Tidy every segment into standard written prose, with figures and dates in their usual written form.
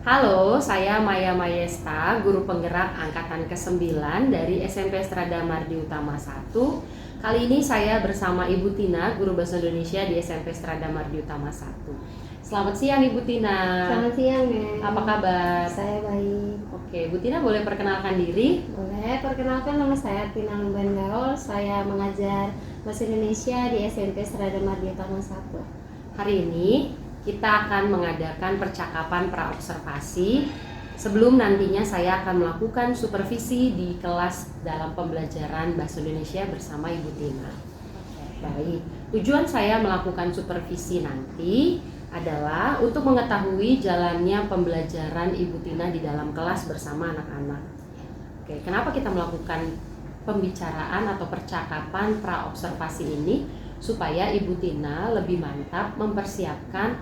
Halo, saya Maya Mayesta, guru penggerak angkatan ke-9 dari SMP Strada Mardi Utama 1. Kali ini saya bersama Ibu Tina, guru bahasa Indonesia di SMP Strada Mardi Utama 1. Selamat siang Ibu Tina. Selamat siang, Mem. Apa kabar? Saya baik. Oke, Ibu Tina boleh perkenalkan diri? Boleh, perkenalkan nama saya Tina Lumban Gaul. Saya mengajar bahasa Indonesia di SMP Strada Mardi Utama 1. Hari ini kita akan mengadakan percakapan praobservasi sebelum nantinya saya akan melakukan supervisi di kelas dalam pembelajaran bahasa Indonesia bersama Ibu Tina. Baik, tujuan saya melakukan supervisi nanti adalah untuk mengetahui jalannya pembelajaran Ibu Tina di dalam kelas bersama anak-anak. Oke, kenapa kita melakukan pembicaraan atau percakapan praobservasi ini? Supaya Ibu Tina lebih mantap mempersiapkan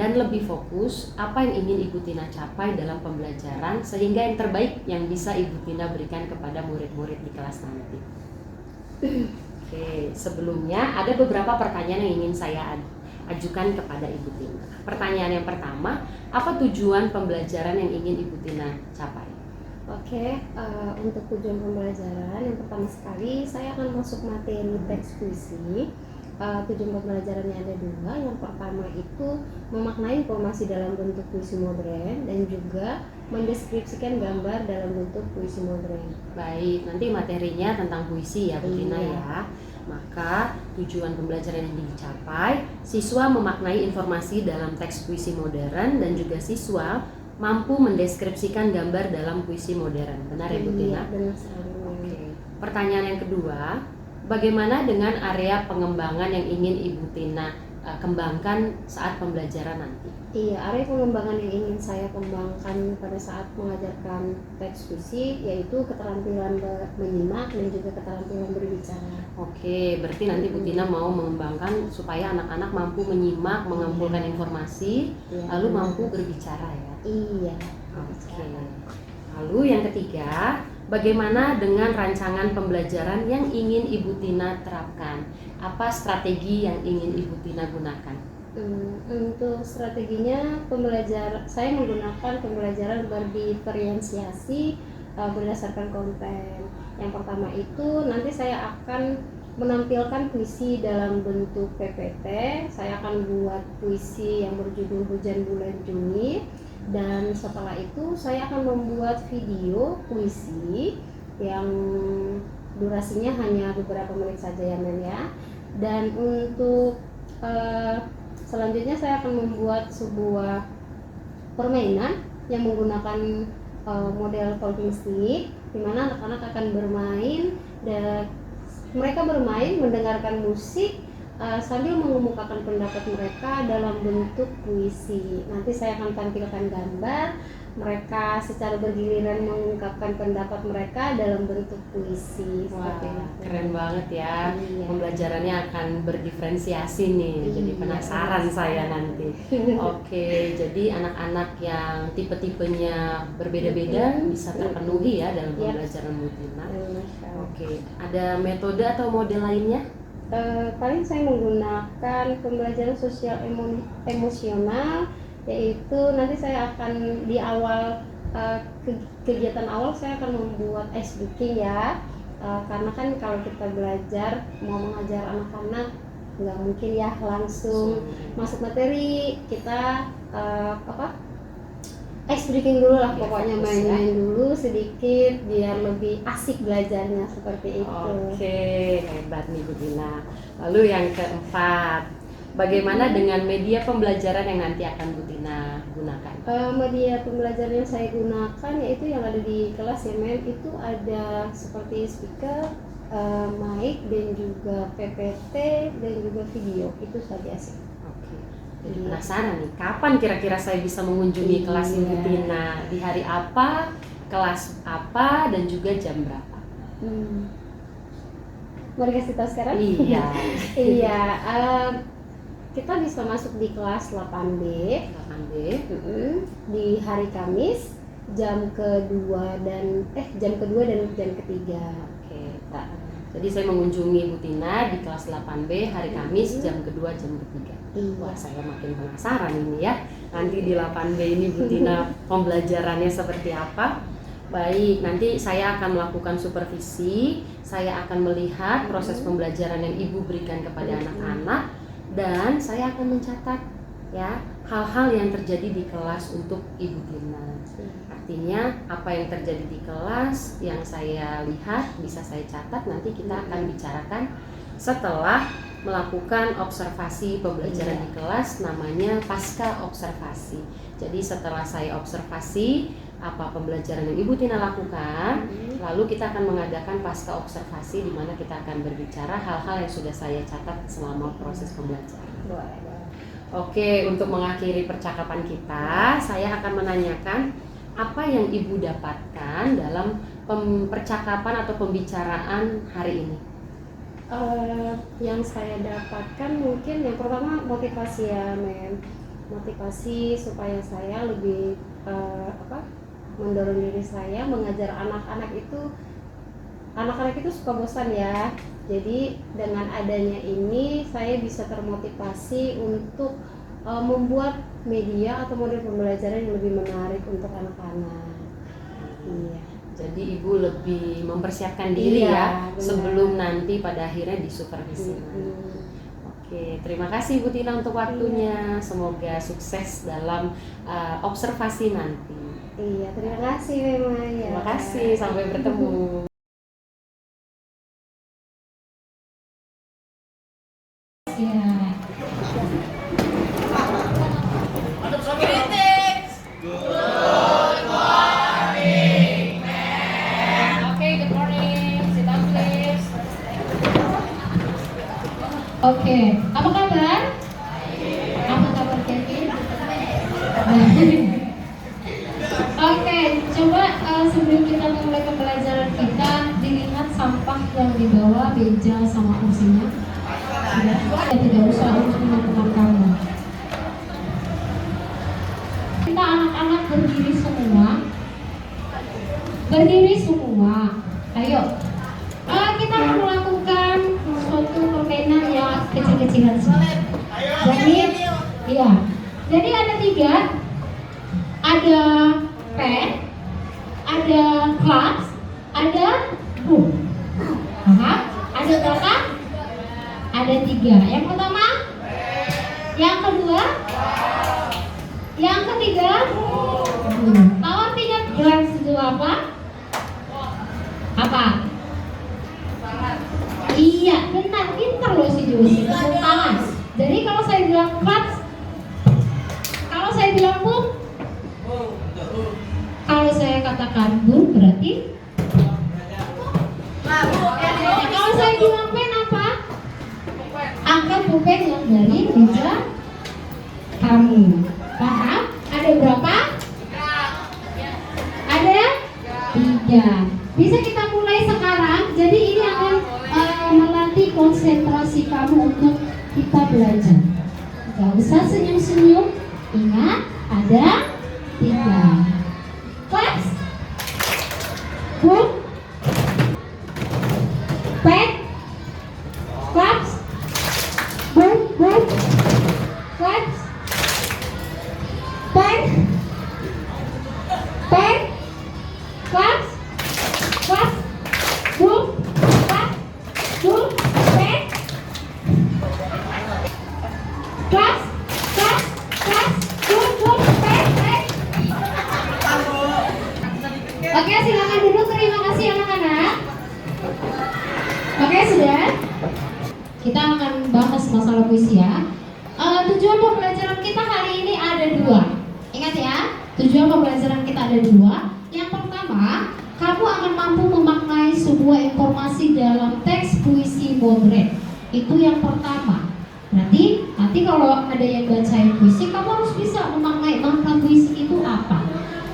dan lebih fokus apa yang ingin Ibu Tina capai dalam pembelajaran sehingga yang terbaik yang bisa Ibu Tina berikan kepada murid-murid di kelas nanti. Oke, sebelumnya ada beberapa pertanyaan yang ingin saya ajukan kepada Ibu Tina. Pertanyaan yang pertama, apa tujuan pembelajaran yang ingin Ibu Tina capai? Oke, untuk tujuan pembelajaran yang pertama sekali saya akan masuk materi teks puisi. Tujuan pembelajarannya ada dua. Yang pertama itu memaknai informasi dalam bentuk puisi modern dan juga mendeskripsikan gambar dalam bentuk puisi modern. Baik, nanti materinya tentang puisi ya Bu Tina Iya. ya. Maka tujuan pembelajaran yang dicapai, siswa memaknai informasi dalam teks puisi modern dan juga siswa mampu mendeskripsikan gambar dalam puisi modern. Benar ya Bu Tina? Iya, benar sekali. Oke. Pertanyaan yang kedua, bagaimana dengan area pengembangan yang ingin Ibu Tina kembangkan saat pembelajaran nanti? Iya, area pengembangan yang ingin saya kembangkan pada saat mengajarkan teks puisi yaitu keterampilan menyimak dan juga keterampilan berbicara. Oke, berarti nanti Bu Tina mau mengembangkan supaya anak-anak mampu menyimak, mengumpulkan informasi, Iya, lalu benar. mampu berbicara ya. Iya. Oke. Lalu yang ketiga, bagaimana dengan rancangan pembelajaran yang ingin Ibu Tina terapkan? Apa strategi yang ingin Ibu Tina gunakan? Untuk strateginya saya menggunakan pembelajaran berdiferensiasi berdasarkan konten. Yang pertama itu nanti saya akan menampilkan puisi dalam bentuk PPT. Saya akan buat puisi yang berjudul Hujan Bulan Juni. Dan setelah itu saya akan membuat video puisi yang durasinya hanya beberapa menit saja ya Men ya. Dan untuk selanjutnya saya akan membuat sebuah permainan yang menggunakan model talking stick, di mana anak-anak akan bermain dan mereka bermain mendengarkan musik sambil mengemukakan pendapat mereka dalam bentuk puisi. Nanti saya akan tampilkan gambar mereka secara bergiliran mengungkapkan pendapat mereka dalam bentuk puisi. Wah, Seperti itu. keren banget ya. Iya. Pembelajarannya akan berdiferensiasi nih. Jadi Iya, penasaran saya nanti. Oke, jadi anak-anak yang tipe-tipenya berbeda-beda bisa terpenuhi ya dalam Iya. pembelajaran Bu Tina. Masya Allah. Oke, ada metode atau model lainnya? Paling saya menggunakan pembelajaran sosial emosional, yaitu nanti saya akan di awal kegiatan awal saya akan membuat ice breaking ya, karena kan kalau kita belajar mau mengajar anak-anak nggak mungkin ya langsung masuk materi, kita ice breaking dulu lah, pokoknya fokus main-main dulu sedikit biar lebih asik belajarnya seperti itu. Oke, hebat nih Bu Tina. Lalu yang keempat, bagaimana dengan media pembelajaran yang nanti akan Bu Tina gunakan? Media pembelajaran yang saya gunakan yaitu yang ada di kelas ya Men, itu ada seperti speaker, mic dan juga PPT dan juga video, itu saja sih. Oke, jadi penasaran nih, kapan kira-kira saya bisa mengunjungi kelas Iya. Bu Tina? Di hari apa, kelas apa, dan juga jam berapa? Mari kasih tahu sekarang. Iya. Iya, kita bisa masuk di kelas 8B. 8B. Di hari Kamis jam kedua dan jam ketiga. Oke, Pak. Jadi saya mengunjungi Bu Tina di kelas 8B hari Kamis jam kedua jam ketiga. Wah, saya makin penasaran ini ya. Nanti di 8B ini Bu Tina pembelajarannya seperti apa? Baik, nanti saya akan melakukan supervisi, saya akan melihat proses pembelajaran yang Ibu berikan kepada anak-anak, dan saya akan mencatat ya hal-hal yang terjadi di kelas untuk Ibu Tina. Artinya apa yang terjadi di kelas yang saya lihat bisa saya catat, nanti kita akan bicarakan setelah melakukan observasi pembelajaran di kelas, namanya pasca observasi. Jadi setelah saya observasi apa pembelajaran yang Ibu Tina lakukan, lalu kita akan mengadakan pasca observasi di mana kita akan berbicara hal-hal yang sudah saya catat selama proses pembelajaran. Oke, untuk mengakhiri percakapan kita, saya akan menanyakan apa yang Ibu dapatkan dalam percakapan atau pembicaraan hari ini? Yang saya dapatkan mungkin yang pertama motivasi ya, Mem. Motivasi supaya saya lebih mendorong diri saya mengajar anak-anak itu. Anak-anak itu suka bosan ya. Jadi dengan adanya ini saya bisa termotivasi untuk membuat media atau model pembelajaran yang lebih menarik untuk anak-anak. Iya. Jadi Ibu lebih mempersiapkan diri ya benar. Sebelum nanti pada akhirnya disupervisi. Oke, terima kasih Bu Tina untuk waktunya. Semoga sukses dalam observasi nanti. Iya, terima kasih memang ya. Terima kasih, sampai bertemu. Oke, apa kabar? Apa kabar Kevin? Oke, coba sebelum kita mulai pembelajaran kita, dilihat sampah yang dibawa meja sama kursinya. Ya, tidak usah untuk teman-teman kamu. Kita anak-anak berdiri semua. Berdiri semua. Ayo. Kita akan melakukan suatu permainan yang kecil-kecilan saja. Jadi, iya. Jadi ada 3. Ada pen, ada kelas, ada book. Ada berapa? Ada 3. Yang pertama, yang kedua, yang ketiga. Tahu artinya glance itu apa? Apa? Iya, benar, pintar loh si Josi. Tepuk tangan. Jadi kalau saya bilang class, kalau saya bilang book, kalau saya katakan book berarti kalau saya bilang pen apa? Angkat pulpen yang dari meja kamu. Paham? Ada berapa? Ada 3. Bisa kita mulai sekarang. Jadi ini akan melatih konsentrasi kamu untuk kita belajar. Gak usah senyum-senyum. Ingat, ada 3. Class, book, pen, class, book, class, pen, class, book, pen, class, book, pen. Oke, silakan duduk. Terima kasih anak-anak. Oke, sudah. Kita akan bahas masalah puisi ya. Tujuan pembelajaran kita hari ini ada 2. Ingat ya, tujuan pembelajaran kita ada 2. Yang pertama, kamu akan mampu memaknai sebuah informasi dalam teks puisi moderat. Itu yang pertama. Nanti kalau ada yang bacain puisi, kamu harus bisa memaknai makna puisi itu apa.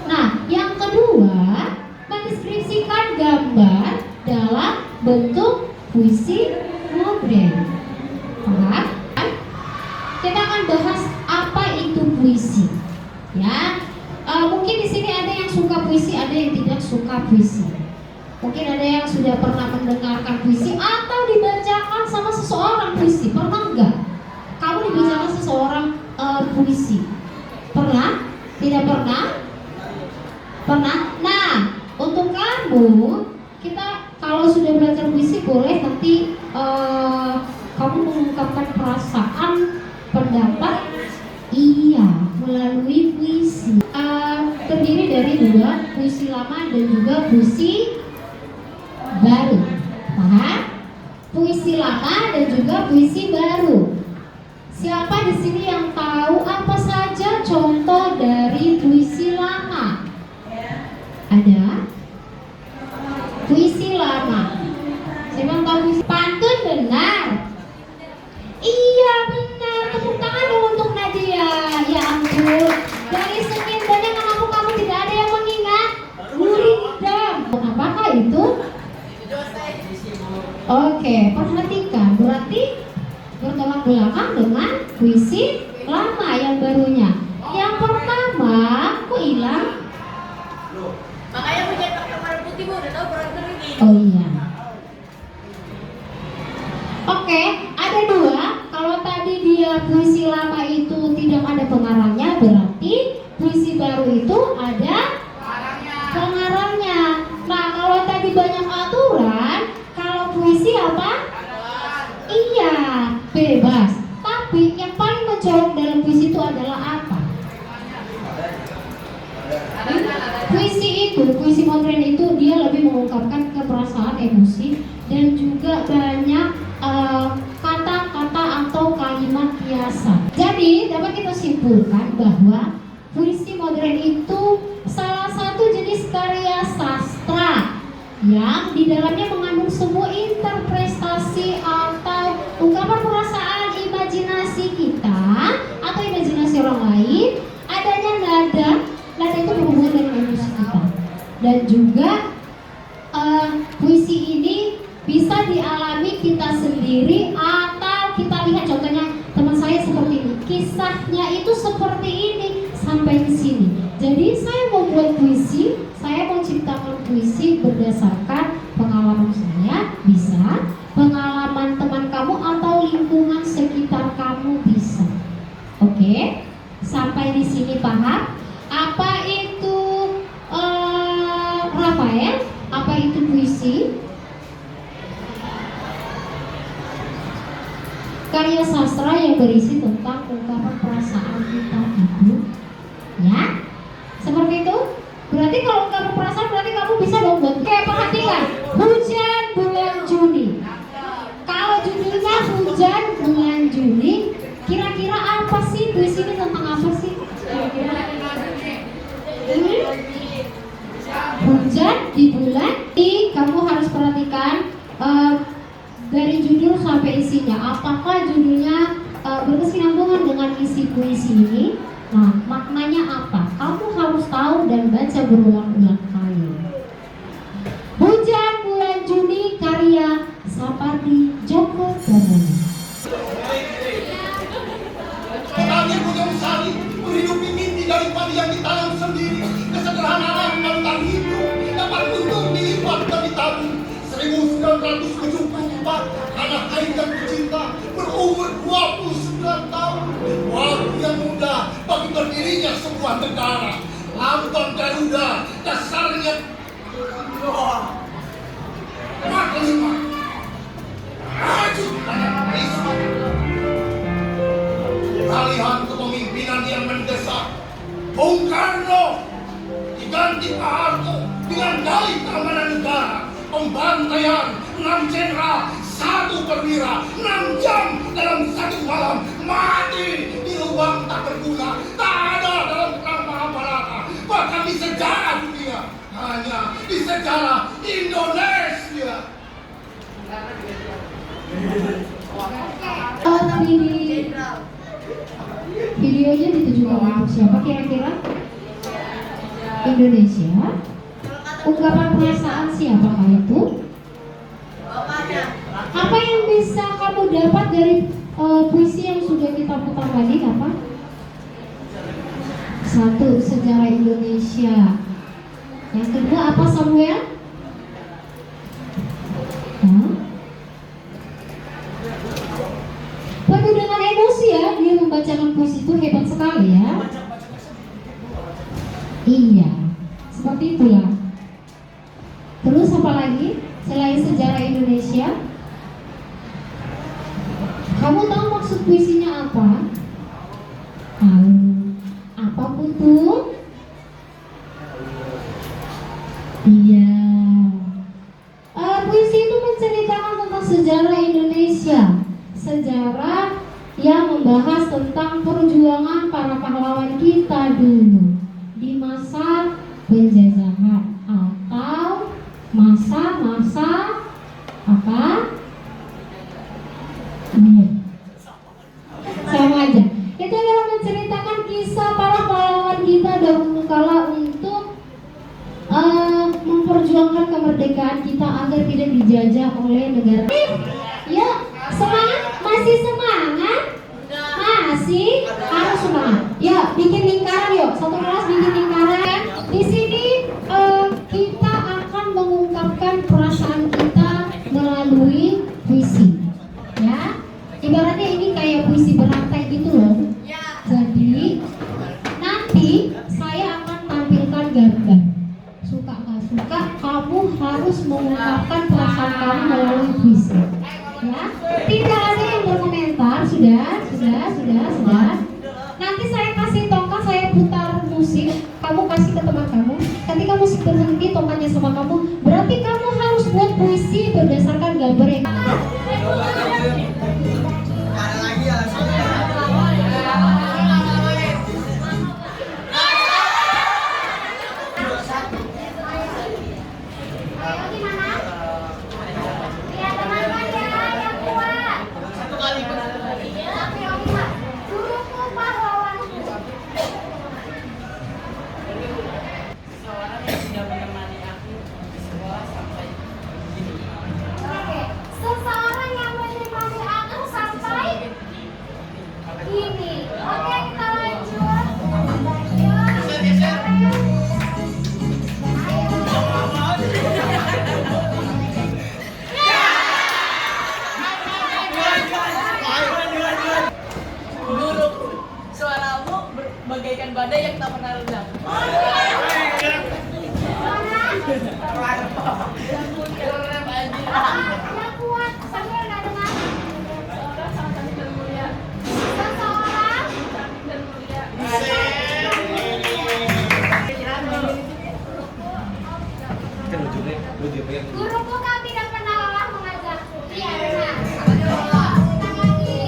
Nah, yang kedua, mendeskripsikan gambar dalam bentuk puisi moderat. Paham? Kita akan bahas apa itu puisi. Ya, mungkin di sini ada yang suka puisi, ada yang tidak suka puisi. Mungkin ada yang sudah pernah mendengarkan puisi atau dibacakan sama seseorang puisi. Pernah nggak? Kamu dibacakan seseorang puisi? Pernah? Tidak pernah? Pernah? Nah, untuk kamu, kita kalau sudah belajar puisi boleh nanti kamu mengungkapkan perasaan, pendapat, iya, melalui puisi. Terdiri dari dua, puisi lama dan juga puisi baru. Paham? Puisi lama dan juga puisi baru. Siapa di sini yang tahu apa saja contoh dari puisi lama? Ada? Puisi lama. Siapa yang tahu puisi pantun? Benar. Iya benar. Tepuk tangan dong untuk Nadia. Ya ampun. Dari sekian banyak anakku kamu tidak ada yang mengingat Gurindam. Apakah itu? Oke, perhatikan. Berarti bertolak belakang dengan puisi lama yang barunya. Yang pertama, kok hilang? Makanya punya pakai warna putih bu, udah tahu berantem ini. Oh iya. Oke, ada dua. Kalau tadi dia puisi lama itu tidak ada pengarangnya, berarti puisi baru itu ada pengarangnya. Nah, kalau tadi banyak aturan, kalau puisi apa? Iya, bebas. Tapi yang paling mencolok dalam puisi itu adalah apa? Puisi modern itu dia lebih mengungkapkan keperasaan, emosi, dan juga banyak kata-kata atau kalimat kiasan. Jadi dapat kita simpulkan bahwa puisi modern itu salah satu jenis karya sastra yang di dalamnya mengandung semua interpretasi atau ungkapan perasaan imajinasi kita atau imajinasi orang lain. Adanya nada itu berhubungan dengan emosi kita. Dan juga puisi ini bisa dialami kita sendiri atau kita lihat, contohnya teman saya seperti ini, kisahnya itu seperti ini sampai di sini. Jadi saya mau buat puisi, saya mau ciptakan puisi berdasarkan pengalaman saya, bisa pengalaman teman kamu atau lingkungan sekitar kamu bisa. Oke, sampai di sini paham? Apa itu Rafael? Apa itu puisi? Karya sastra yang berisi tentang ungkapan perasaan kita itu, ya, seperti itu. Berarti kalau ungkapan perasaan berarti kamu bisa dong buat. Oke, perhatikan, hujan bulan Juni. Kalau judulnya hujan bulan Juni, kira-kira apa sih puisi ini tentang apa sih? Hujan di bulan. Kamu harus perhatikan dari judul sampai isinya. Apakah judulnya berkesinambungan dengan isi puisi ini? Nah, maknanya apa? Kamu harus tahu dan baca berulang-ulang kali. Hujan bulan Juni karya Sapardi Djoko Damono. Kami punya usahali menghidupi mimpi daripada yang ditanam sendiri. Kesederhanaan tentang hidup dapat untung dilipat dan ditabung. 1974 anak Aing yang tercinta berumur 29 tahun. Waktu yang muda bagi berdirinya sebuah negara. Lambang Garuda dasarnya maklumah maju dan risma. Alihan kepemimpinan yang mendesak, Bung Karno diganti Pak Harto dengan dalih keamanan negara. Pembantaian 6 jenderal, 1 perwira, 6 jam dalam 1 malam, mati di lubang tak berguna, tak ada dalam perang Mahabharata, bahkan di sejarah dunia, hanya di sejarah Indonesia. Tapi videonya ditujukan untuk siapa kira-kira? Indonesia. Ungkapan perasaan siapakah itu? Apa yang bisa kamu dapat dari puisi yang sudah kita putar tadi? Apa? 1. Sejarah Indonesia. Yang kedua apa, Samuel? puisi itu hebat sekali ya. Iya, seperti itulah. Terus apa lagi selain sejarah Indonesia? Kamu tahu maksud puisinya apa? Tahu. Apapun tuh? Iya. Puisi itu menceritakan tentang sejarah Indonesia, sejarah yang membahas tentang perjuangan para pahlawan kita dulu di masa penjajahan atau masa-masa apa? Sama aja. Itu adalah menceritakan kisah para pahlawan kita dahulu kala untuk memperjuangkan kemerdekaan kita agar tidak dijajah oleh negara. Ya, semangat? Masih semangat? Masih harus semangat. Ya, bikin lingkaran yuk. Satu kelas bikin lingkaran. Di sini kita akan mengungkapkan perasaan kita melalui puisi. Ya, ibaratnya ini kayak puisi berantai gitu loh. Jadi nanti saya akan tampilkan gambar. Suka nggak suka, kamu harus mengungkapkan perasaan kamu melalui puisi. Ya, tidak ada yang berkomentar. Sudah. Nanti saya kasih tongkat, saya putar musik, kamu kasih ke teman kamu. Ketika musik berhenti, tongkatnya sama kamu, berarti kamu harus buat puisi berdasarkan gambar yang seseorang yang menemani aku sampai ini. Oke, kita lanjut. Buruk, suaramu bagaikan badai yang tak pernah reda. Yang kuat, sambil nggak dengar. Seseorang guruku kau tidak pernah lelah mengajarku. Iya benar. Ulang lagi.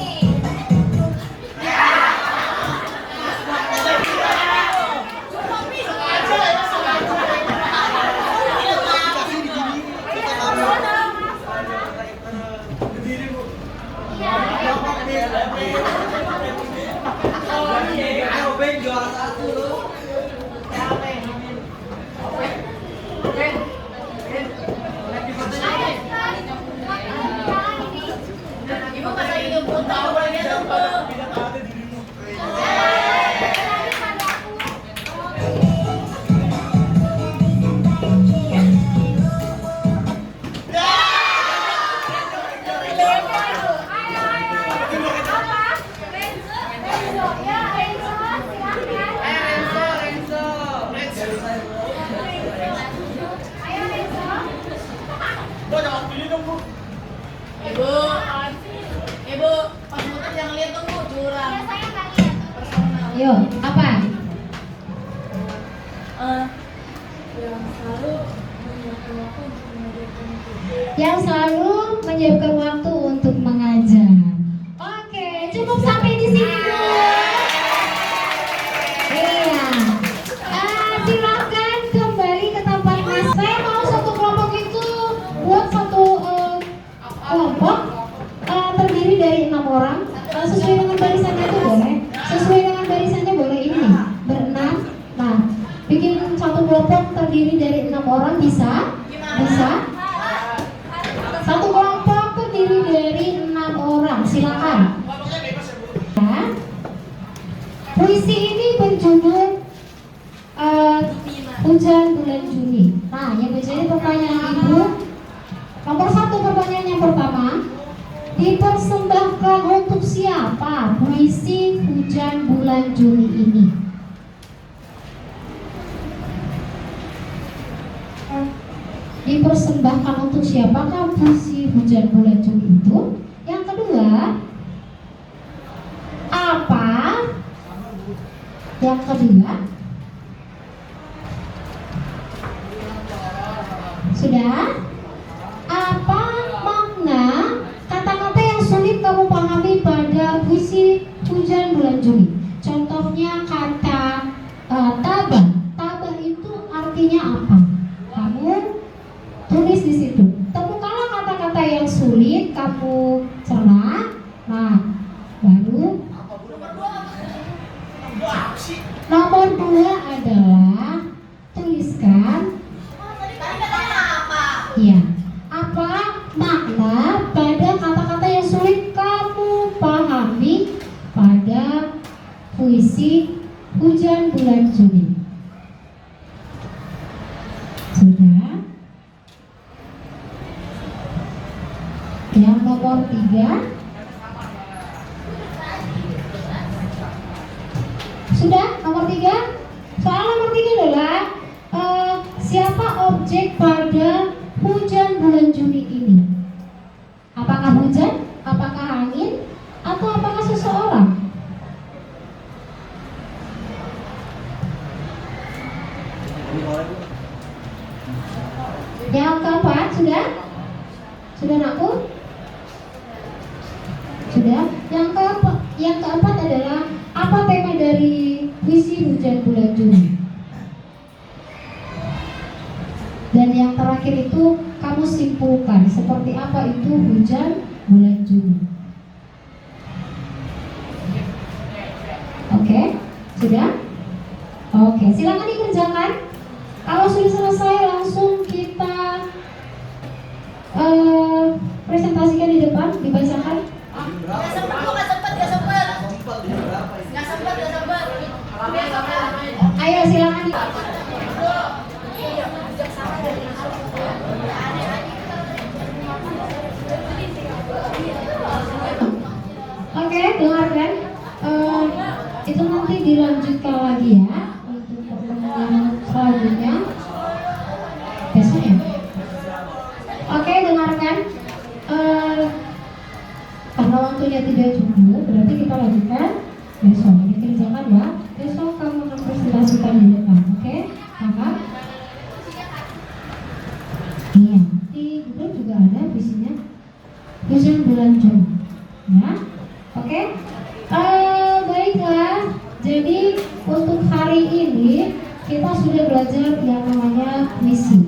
Ibu masa hidup pun tahu lagi tuh. Ibu, pas muter jangan lihat dong Bu, curang. Personal. Yo, apa? Yang selalu menyiapkan waktu untuk mengajar. Oke, cukup sampai di sini dulu. Iya. Silakan kembali ke tempat mas. Saya mau satu kelompok itu buat satu kelompok terdiri dari 6 orang. Sesuai dengan barisannya itu boleh. Sesuai dengan barisannya boleh ini nih, berenam. Nah, bikin satu kelompok terdiri dari 6 orang bisa? Bisa? Satu kelompok terdiri dari 6 orang. Silakan. Ya. Puisi ini berjudul Hujan Bulan Juni. Nah, yang menjadi pertanyaan ibu, nomor 1 pertanyaan yang pertama, Dipersembahkan untuk siapa puisi Hujan Bulan Juli ini? Dipersembahkan untuk siapakah puisi Hujan Bulan Juli itu? Yang kedua, apa? Yang kedua, sudah? Apa makna kata-kata yang sulit kamu pahami pada puisi Hujan Bulan Juli? Contohnya kata tabah. Tabah itu artinya apa? Kamu tulis di situ. Temukanlah kata-kata yang sulit, kamu cerna. Nah, baru nomor 2 adalah tuliskan. Tadi katanya apa? Iya. Apa makna pada kata-kata yang sulit kamu pahami pada puisi Hujan Bulan Juli? Sudah? Yang nomor 3. Sudah? Nomor 3. Soal nomor 3 adalah siapa objek pada hujan bulan Juli ini? Apakah hujan? Apakah angin? Atau apakah seseorang? Yang keempat, sudah? Sudah nakku? Sudah? Yang keempat adalah apa tema dari puisi Hujan Bulan Juli? Dan yang terakhir itu kamu simpulkan seperti apa itu Hujan Bulan Juli. Oke, sudah? Oke, silakan dikerjakan. Kalau sudah selesai langsung kita presentasikan di depan, dibacakan. Gak sempet. Ayo silakan. Oke, dengarkan. Itu nanti dilanjutkan lagi ya untuk pertemuan selanjutnya besok ya. Oke, dengarkan. Karena waktunya tidak cukup, berarti kita lanjutkan besok. Dikerjakan ya. Besok kamu akan presentasikan di depan. Oke, kakak? Iya. Di Google juga ada visinya Hujan Bulan Juli. Ya, oke. Baiklah. Jadi untuk hari ini kita sudah belajar yang namanya puisi.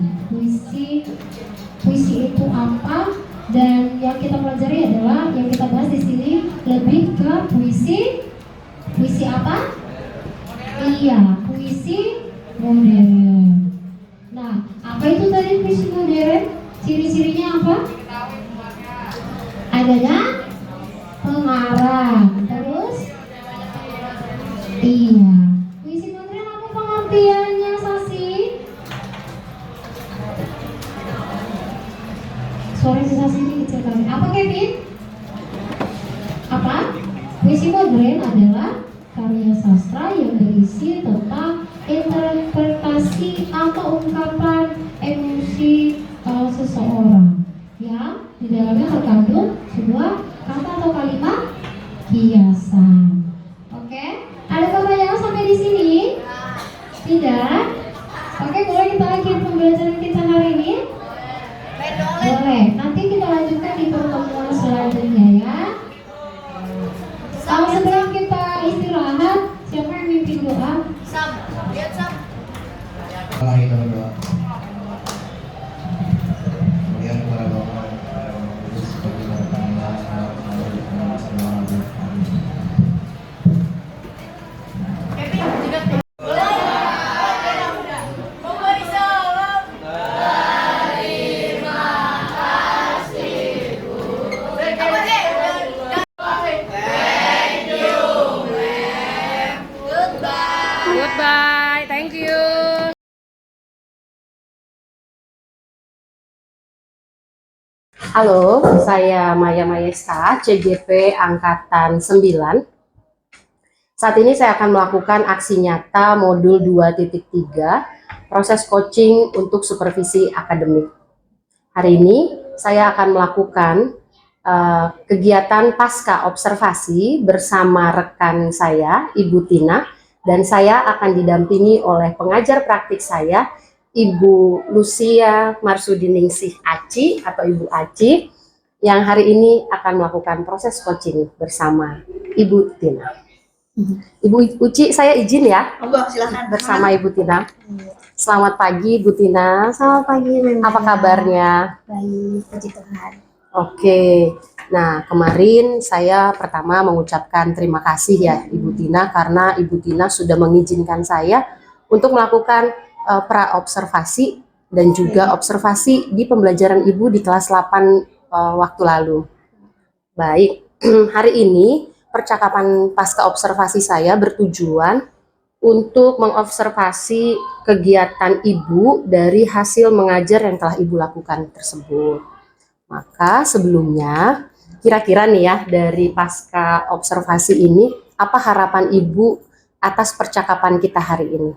Puisi itu apa? Dan yang kita pelajari adalah yang kita bahas di sini lebih ke puisi apa? Iya, puisi modern. Nah, apa itu tadi puisi modern? Ciri-cirinya apa? Adanya pengarang. Terus? Iya. Puisi modern apa pengertiannya, Sasi? Suara si Sasi ini kecil kali. Apa, Kevin? Apa? Puisi modern adalah karya sastra yang berisi tentang interpretasi atau ungkapan emosi seseorang yang di dalamnya terkandung sebuah kata atau kalimat hiasan. Oke, ada pertanyaan sampai di sini? Tidak? Oke, boleh kita akhiri pembelajaran kita hari ini? Boleh. Nanti kita lanjutkan di pertemuan selanjutnya ya. Kalau sebelum kita istirahat, siapa yang mimpin doa? Lihat Sam. Mari kita berdoa. Kemudian kepada Bapa dan kepada Roh Kudus seperti pada permulaan, sekarang, dan akan selalu. Amin. Kevin, juga. Memberi salam. Apa deh? Goodbye, thank you. Halo, saya Maya Mayesta, CGP Angkatan 9. Saat ini saya akan melakukan aksi nyata modul 2.3, proses coaching untuk supervisi akademik. Hari ini saya akan melakukan kegiatan pasca observasi bersama rekan saya, Ibu Tina, dan saya akan didampingi oleh pengajar praktik saya, Ibu Lucia Marsudiningsih Aci atau Ibu Aci, yang hari ini akan melakukan proses coaching bersama Ibu Tina. Ibu Uci, saya izin ya Monggo silakan. bersama Ibu Tina. Selamat pagi Ibu Tina. Selamat pagi, Memang. Apa kabarnya? Baik, puji Tuhan. Oke. Nah, kemarin saya pertama mengucapkan terima kasih ya Ibu Tina karena Ibu Tina sudah mengizinkan saya untuk melakukan pra-observasi dan juga observasi di pembelajaran Ibu di kelas 8 waktu lalu. Baik, hari ini percakapan pasca observasi saya bertujuan untuk mengobservasi kegiatan Ibu dari hasil mengajar yang telah Ibu lakukan tersebut. Maka sebelumnya, kira-kira nih ya dari pasca observasi ini, apa harapan Ibu atas percakapan kita hari ini?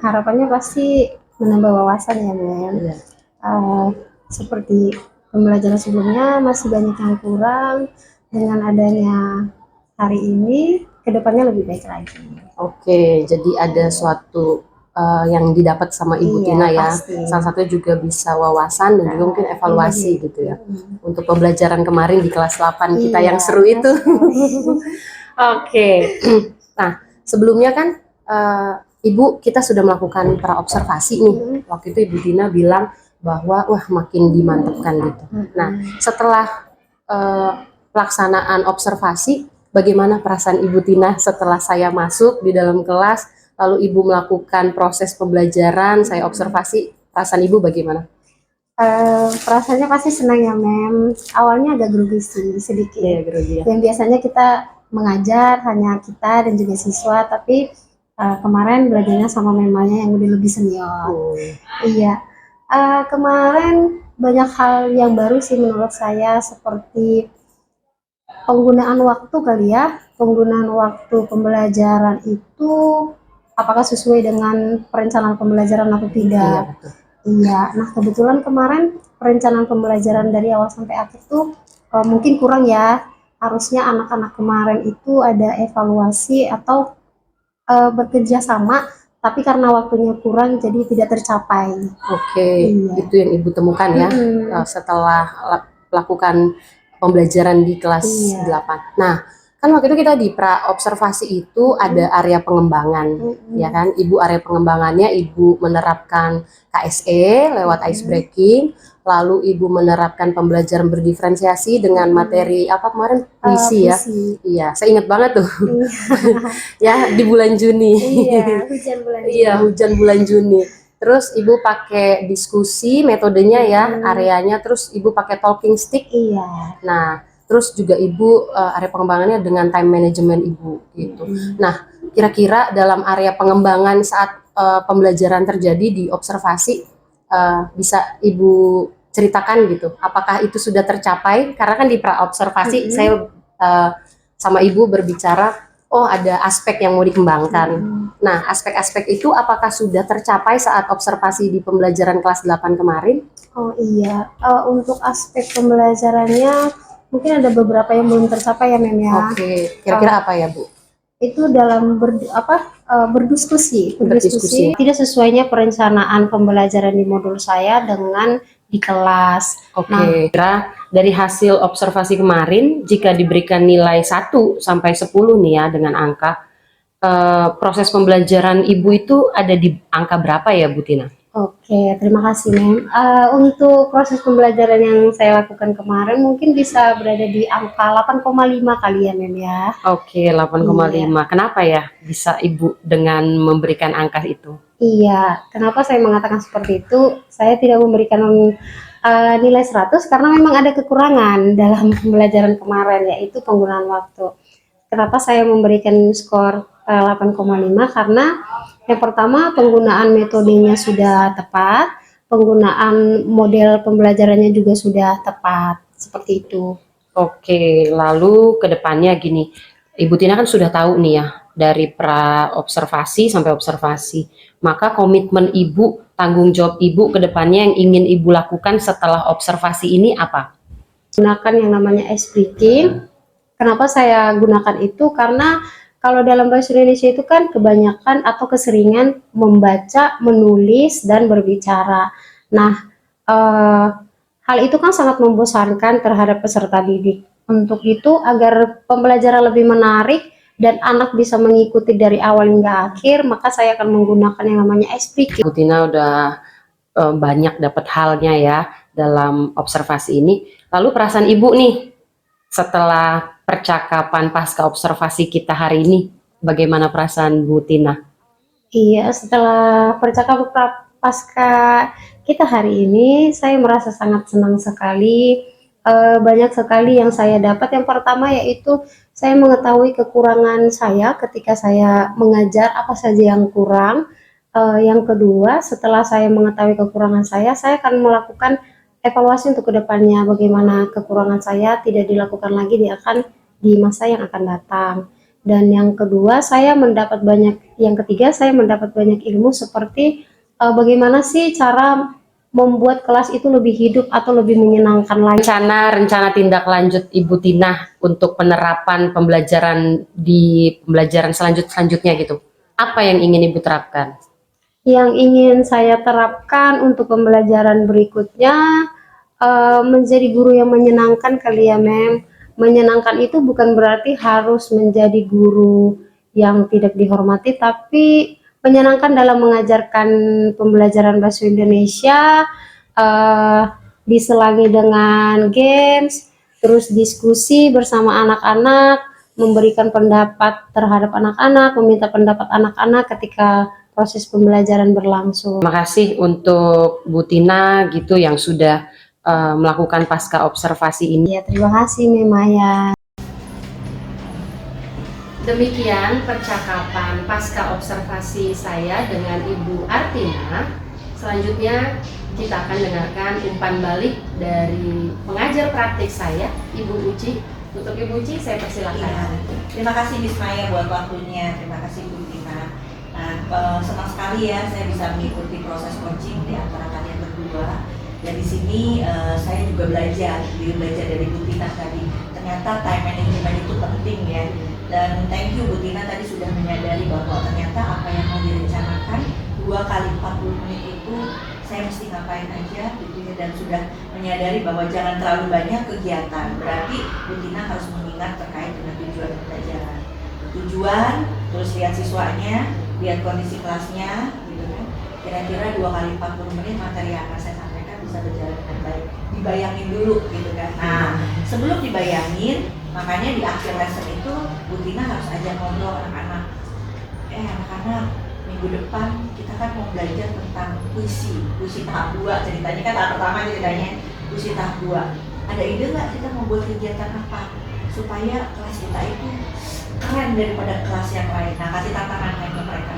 Harapannya pasti menambah wawasan ya, Mem. Iya. Seperti pembelajaran sebelumnya masih banyak yang kurang. Dengan adanya hari ini, kedepannya lebih baik lagi. Oke, jadi ada suatu yang didapat sama Ibu Iya, Tina ya. pasti. Salah satu juga bisa wawasan dan juga mungkin evaluasi Iya. gitu ya. Untuk pembelajaran kemarin di kelas 8 kita Iya, yang seru itu. Oke. Nah, sebelumnya kan Ibu kita sudah melakukan pra-observasi nih. Waktu itu Ibu Tina bilang bahwa wah makin dimantapkan gitu. Nah, setelah pelaksanaan observasi, bagaimana perasaan Ibu Tina setelah saya masuk di dalam kelas, lalu Ibu melakukan proses pembelajaran, saya observasi, perasaan Ibu bagaimana? Perasaannya pasti senang ya, Mem. Awalnya agak grogi sih, sedikit. Iya, grogi ya. Yang biasanya kita mengajar hanya kita dan juga siswa, tapi kemarin belajarnya sama memangnya yang udah lebih senior. Iya. Kemarin banyak hal yang baru sih menurut saya, seperti penggunaan waktu kali ya. Penggunaan waktu pembelajaran itu apakah sesuai dengan perencanaan pembelajaran atau Iya, tidak. betul. Iya, nah kebetulan kemarin perencanaan pembelajaran dari awal sampai akhir tuh mungkin kurang ya. Harusnya anak-anak kemarin itu ada evaluasi atau bekerja sama, tapi karena waktunya kurang jadi tidak tercapai. Oke, Iya. itu yang Ibu temukan ya setelah lakukan pembelajaran di kelas Iya. 8. Nah, kan waktu itu kita di pra-observasi itu ada area pengembangan, ya kan? Ibu area pengembangannya Ibu menerapkan KSE lewat ice breaking, lalu Ibu menerapkan pembelajaran berdiferensiasi dengan materi apa kemarin? Puisi ya. Puisi. Iya, saya ingat banget tuh. Iya. Ya, di bulan Juni. Iya, hujan bulan ini. Iya, hujan bulan Juni. Terus Ibu pakai diskusi metodenya ya, areanya, terus Ibu pakai talking stick. Iya. Nah, terus juga Ibu area pengembangannya dengan time management Ibu gitu. Nah, kira-kira dalam area pengembangan saat pembelajaran terjadi di observasi bisa Ibu ceritakan gitu. Apakah itu sudah tercapai? Karena kan di pra-observasi saya sama Ibu berbicara, oh ada aspek yang mau dikembangkan. Nah, aspek-aspek itu apakah sudah tercapai saat observasi di pembelajaran kelas 8 kemarin? Oh iya, untuk aspek pembelajarannya mungkin ada beberapa yang belum tercapai ya, Mem ya. Oke, kira-kira apa ya Bu? Itu dalam berdiskusi tidak sesuainya perencanaan pembelajaran di modul saya dengan di kelas. Oke, kira dari hasil observasi kemarin jika diberikan nilai 1 sampai 10 nih ya dengan angka, proses pembelajaran Ibu itu ada di angka berapa ya Bu Tina? Oke, terima kasih, Mem. Untuk proses pembelajaran yang saya lakukan kemarin mungkin bisa berada di angka 8,5 kali ya, Mem ya. Oke, 8,5. Kenapa ya bisa Ibu dengan memberikan angka itu? Iya, kenapa saya mengatakan seperti itu? Saya tidak memberikan nilai 100 karena memang ada kekurangan dalam pembelajaran kemarin, yaitu penggunaan waktu. Kenapa saya memberikan skor 8,5? Karena yang pertama penggunaan metodenya sudah tepat, penggunaan model pembelajarannya juga sudah tepat, seperti itu. Oke, lalu ke depannya gini, Ibu Tina kan sudah tahu nih ya, dari pra observasi sampai observasi. Maka komitmen Ibu, tanggung jawab Ibu ke depannya yang ingin Ibu lakukan setelah observasi ini apa? Gunakan yang namanya ice breaking. Kenapa saya gunakan itu? Karena kalau dalam bahasa Indonesia itu kan kebanyakan atau keseringan membaca, menulis, dan berbicara. Nah, hal itu kan sangat membosankan terhadap peserta didik. Untuk itu, agar pembelajaran lebih menarik dan anak bisa mengikuti dari awal hingga akhir, maka saya akan menggunakan yang namanya ice breaking. Ibu Tina udah banyak dapat halnya ya dalam observasi ini. Lalu perasaan Ibu nih setelah percakapan pasca observasi kita hari ini, bagaimana perasaan Bu Tina? Iya, setelah percakapan pasca kita hari ini, saya merasa sangat senang sekali. Banyak sekali yang saya dapat. Yang pertama yaitu saya mengetahui kekurangan saya ketika saya mengajar, apa saja yang kurang. Yang kedua, setelah saya mengetahui kekurangan saya akan melakukan evaluasi untuk kedepannya. Bagaimana kekurangan saya tidak dilakukan lagi di masa yang akan datang. Dan yang kedua, yang ketiga saya mendapat banyak ilmu seperti bagaimana sih cara membuat kelas itu lebih hidup atau lebih menyenangkan lagi. Rencana tindak lanjut Ibu Tina untuk penerapan pembelajaran di pembelajaran selanjutnya gitu. Apa yang ingin Ibu terapkan? Yang ingin saya terapkan untuk pembelajaran berikutnya, menjadi guru yang menyenangkan kali ya, Mem. Menyenangkan itu bukan berarti harus menjadi guru yang tidak dihormati, tapi menyenangkan dalam mengajarkan pembelajaran bahasa Indonesia, diselangi dengan games, terus diskusi bersama anak-anak, memberikan pendapat terhadap anak-anak, meminta pendapat anak-anak ketika proses pembelajaran berlangsung. Terima kasih untuk Bu Tina gitu yang sudah melakukan pasca observasi ini. Ya, terima kasih Memaya. Demikian percakapan pasca observasi saya dengan Ibu Artina. Selanjutnya kita akan dengarkan umpan balik dari pengajar praktik saya, Ibu Uci. Untuk Ibu Uci, saya persilakan. Iya. Terima kasih Miss Maya buat waktunya. Terima kasih Bu Tina. Nah, senang sekali ya saya bisa mengikuti proses coaching di antara kalian berdua. Dan di sini saya juga belajar dari Bu Tina tadi. Ternyata time management itu penting ya. Dan thank you Bu Tina tadi sudah menyadari bahwa ternyata apa yang mau direncanakan 2 kali 40 menit itu saya mesti ngapain aja gitu ya, dan sudah menyadari bahwa jangan terlalu banyak kegiatan. Berarti Bu Tina harus mengingat terkait dengan tujuan pembelajaran. Tujuan, terus lihat siswanya, lihat kondisi kelasnya gitu kan. Kira-kira 2 kali 40 menit materi yang akan saya sampaikan bisa berjalan dengan baik. Dibayangin dulu gitu kan. Nah, sebelum dibayangin, makanya di akhir lesson itu Bu Tina harus ajak ngobrol anak-anak. Anak-anak, minggu depan kita kan mau belajar tentang puisi tahap 2 ceritanya kan. Tahap pertama ceritanya puisi tahap 2. Ada ide nggak kita mau buat kegiatan apa supaya kelas kita itu keren daripada kelas yang lain? Nah, kasih tantangan ke mereka.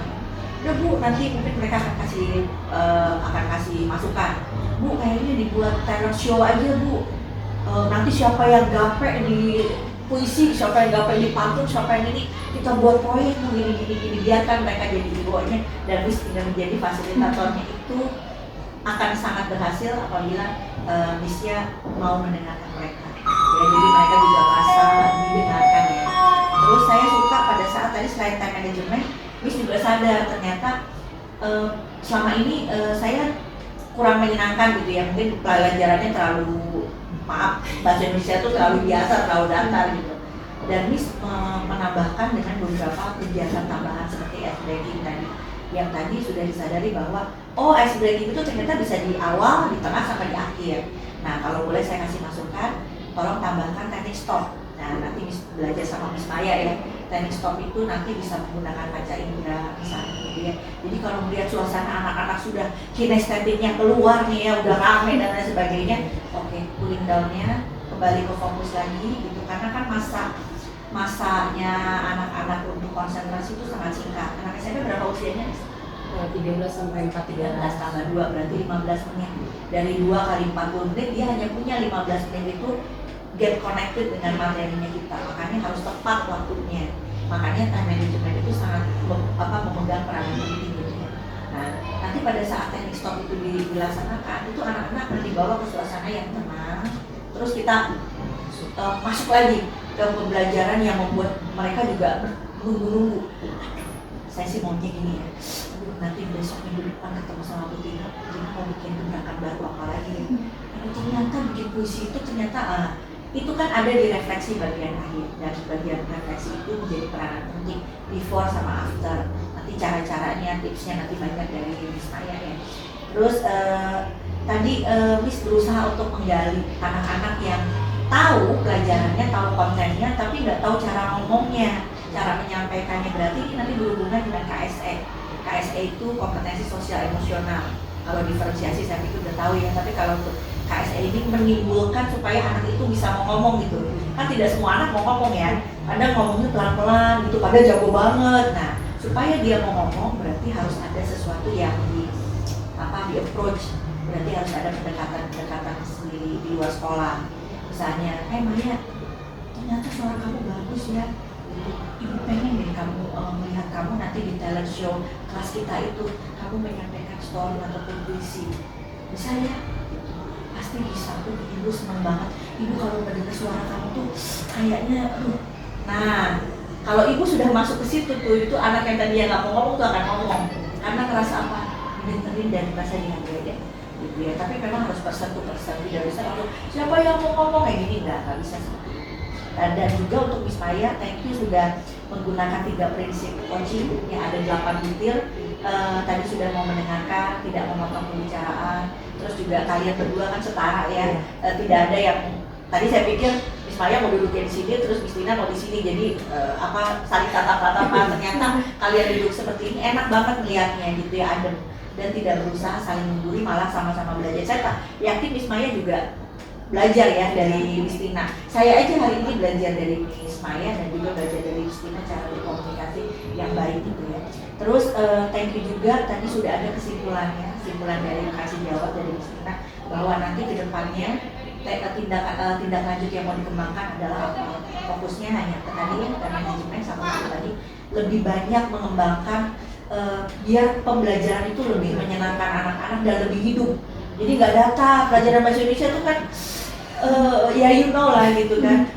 Udah Bu, nanti mungkin mereka akan kasih masukan. Bu, kayaknya dibuat talent show aja Bu. Nanti siapa yang gape di puisi, siapa yang gape di pantun, siapa yang ini, kita buat proyek gini, biarkan mereka jadi hero-nya dan Miss tinggal menjadi fasilitatornya. Itu akan sangat berhasil apabila Miss-nya mau mendengarkan mereka ya, jadi mereka juga merasa didengarkan ya. Terus saya suka pada saat tadi selain time management, Miss juga sadar ternyata selama ini saya kurang menyenangkan gitu ya, mungkin pelajarannya terlalu, maaf bahasa Indonesia itu terlalu biasa, terlalu datar gitu. Dan Miss menambahkan dengan beberapa kegiatan tambahan seperti ice breaking tadi, yang tadi sudah disadari bahwa ice breaking itu ternyata bisa di awal, di tengah, sampai di akhir. Nah, kalau boleh saya kasih masukan, tolong tambahkan teknik stop. Nah, nanti Miss belajar sama Miss Maya ya. Teknik stop itu nanti bisa menggunakan kaca indera misalnya gitu ya. Jadi kalau melihat suasana anak-anak sudah kinestetiknya keluar nih ya, udah rame dan lain sebagainya, oke, cooling down-nya kembali ke fokus lagi gitu. Karena kan masanya anak-anak untuk konsentrasi itu sangat singkat. Anak SMP berapa usianya? 13 sampai 13 14. tambah 2 berarti 15 menit. Dari 2 kali 40 menit dia hanya punya 15 menit itu get connected dengan materinya kita. Makanya harus tepat waktunya. Makanya time management itu sangat memegang peranan penting gitu ya. Nah, nanti pada saat teknik stop itu dilaksanakan, itu anak-anak akan dibawa ke suasana yang tenang. Terus kita masuk lagi ke pembelajaran yang membuat mereka juga menunggu-nunggu. Saya sih maunya gini ya, aduh nanti besok minggu depan ketemu sama Bu Tina mau bikin gerakan baru apa lagi ya. Tapi ternyata bikin puisi itu ternyata itu kan ada di refleksi bagian akhir, dan bagian refleksi itu menjadi peranan penting before sama after. Nanti cara-caranya, tipsnya nanti banyak dari Miss Maya ya. Terus tadi Miss berusaha untuk menggali anak-anak yang tahu pelajarannya, tahu kontennya, tapi nggak tahu cara ngomongnya, cara menyampaikannya. Berarti ini nanti berhubungan dengan KSE. KSE itu kompetensi sosial emosional. Kalau diferensiasi saya pikir udah tahu ya, tapi kalau untuk KSE ini menimbulkan supaya anak itu bisa mau ngomong gitu. Kan tidak semua anak mau ngomong ya, kadang ngomongnya pelan-pelan gitu, padahal jago banget. Nah, supaya dia mau ngomong berarti harus ada sesuatu yang di approach. Berarti harus ada pendekatan sendiri di luar sekolah. Misalnya, Maya, ternyata suara kamu bagus ya. Ibu pengen deh kamu melihat kamu nanti di talent show kelas kita itu kamu menyampaikan story ataupun puisi. Bisa ya? Pasti bisa. Ibu senang banget. Ibu kalau mendengar suara kamu tuh kayaknya, aduh. Nah, kalau ibu sudah masuk ke situ tuh, itu anak yang tadi nggak mau ngomong tuh akan ngomong. Karena ngerasa apa? Dengerin dan merasa dihargai deh. Gitu ya. Tapi memang harus person to person, tidak bisa lalu siapa yang mau ngomong kayak gini, nggak bisa seperti itu. Dan juga untuk Miss Maya, thank you sudah menggunakan 3 prinsip coaching yang ada 8 butir. Tadi sudah mau mendengarkan, tidak memotong pembicaraan. Terus juga kalian berdua kan setara ya, tidak ada yang tadi saya pikir Miss Maya mau duduknya di sini, terus Miss Tina mau di sini, jadi saling tatap-tatapan. Ternyata kalian duduk seperti ini enak banget melihatnya gitu ya, adem, dan tidak berusaha saling menggurui, malah sama-sama belajar. Saya yakin Miss Maya juga belajar ya dari Miss Tina. Saya aja hari ini belajar dari Miss Maya dan juga belajar dari Miss Tina cara berkomunikasi yang baik gitu ya. Terus thank you juga tadi sudah ada kesimpulan dari kasih jawab dari Miss Tina bahwa nanti ke depannya tindak lanjut yang mau dikembangkan adalah apa? Fokusnya hanya ke tadi ya, ke manajemen sama tadi lebih banyak mengembangkan biar pembelajaran itu lebih menyenangkan anak-anak dan lebih hidup. Jadi nggak data pelajaran bahasa Indonesia itu kan ya you know lah gitu kan.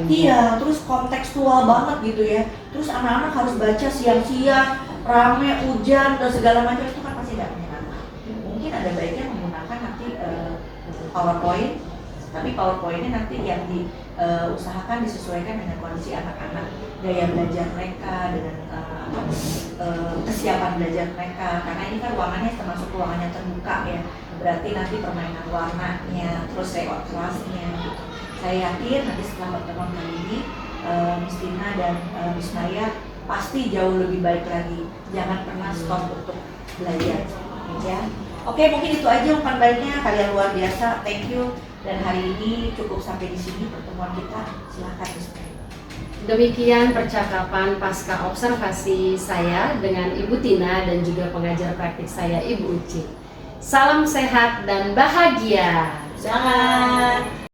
Iya, terus kontekstual banget gitu ya. Terus anak-anak harus baca siang-siang, rame, hujan dan segala macam, itu kan pasti nggak menyenangkan. Mungkin ada baiknya menggunakan nanti PowerPoint, tapi PowerPoint-nya nanti yang diusahakan disesuaikan dengan kondisi anak-anak, gaya belajar mereka, dengan kesiapan belajar mereka. Karena ini kan ruangannya termasuk ruangan yang terbuka ya. Berarti nanti permainan warnanya, terus layout kelasnya gitu. Saya yakin nanti setelah pertemuan kali ini Miss Tina dan Miss Maya pasti jauh lebih baik lagi. Jangan pernah stop untuk belajar ya. Oke, mungkin itu aja umpan baiknya. Kalian luar biasa, thank you. Dan hari ini cukup sampai di sini pertemuan kita. Silakan Miss Maya. Demikian percakapan pasca observasi saya dengan Ibu Tina dan juga pengajar praktik saya Ibu Uci. Salam sehat dan bahagia. Jangan.